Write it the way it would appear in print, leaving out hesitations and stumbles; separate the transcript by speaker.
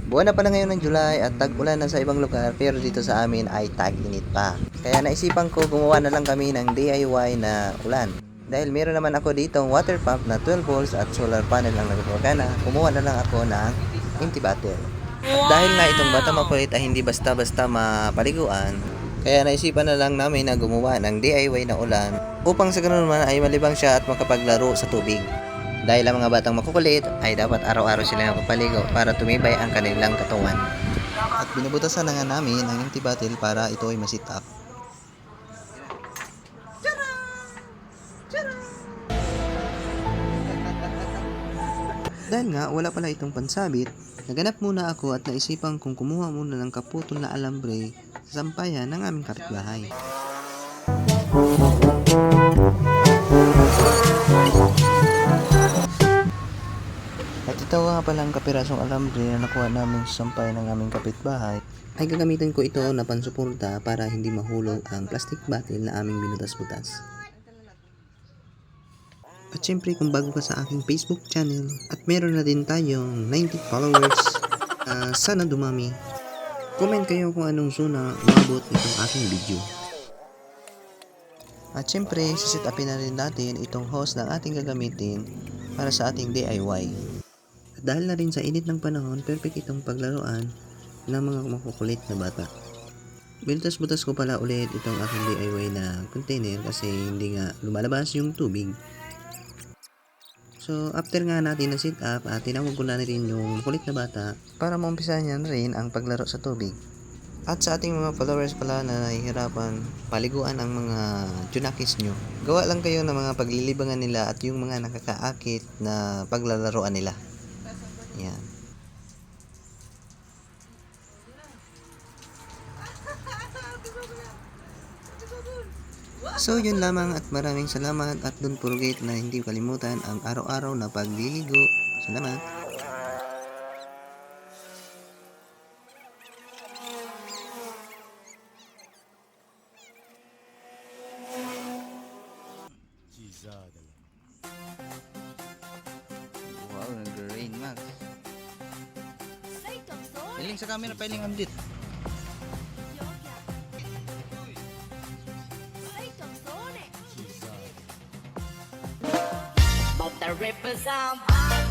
Speaker 1: Buwan na pala ngayon ng July at tag-ulan na sa ibang lugar pero dito sa amin ay tag-init pa. Kaya naisipan ko gumawa na lang kami ng DIY na ulan. Dahil meron naman ako ditong water pump na 12 volts at solar panel ang nagpapagana, kumuha na lang ako ng empty bottle. At dahil nga itong bata makulit ay hindi basta-basta mapaliguan, kaya naisipan na lang namin na gumawa ng DIY na ulan upang sa ganun naman ay malibang siya at makapaglaro sa tubig. Dahil ang mga batang makukulit ay dapat araw-araw sila napapaligo para tumibay ang kanilang katawan. At binubutasan na nga namin ang empty bottle para ito ay ma-sit up. Dahil nga wala pala itong pansabit, naganap muna ako at naisipan kung kumuha muna ng kaputol na alambre sa sampayan ng aming kapitbahay. At ito nga palang kapirasong alambre na nakuha namin sa sampayan ng aming kapitbahay ay gagamitin ko ito na pansuporta para hindi mahulog ang plastic bottle na aming binutas-butas. At syempre kung bago ka sa aking Facebook channel at meron na din tayong 90 followers, sana dumami. Comment kayo kung anong zona umabot itong aking video. At syempre sisit upin na rin natin itong hose na ating gagamitin para sa ating DIY. At dahil na rin sa init ng panahon, perfect itong paglaruan ng mga makukulit na bata. Binutas-butas ko pala ulit itong aking DIY na container kasi hindi nga lumalabas yung tubig. So, after nga natin na sit up, tinawag ko na rin yung makulit na bata para maumpisahan niya na rin ang paglaro sa tubig. At sa ating mga followers pala na nahihirapan paliguan ang mga junakis nyo, gawa lang kayo ng mga paglilibangan nila at yung mga nakakaakit na paglalaroan nila. Yan. So yun lamang at maraming salamat at don't forget na hindi kalimutan ang araw-araw na pagliligo. Salamat! Wow, nag-rain Max. Piling sa camera, piling update.
Speaker 2: But the ripples are high.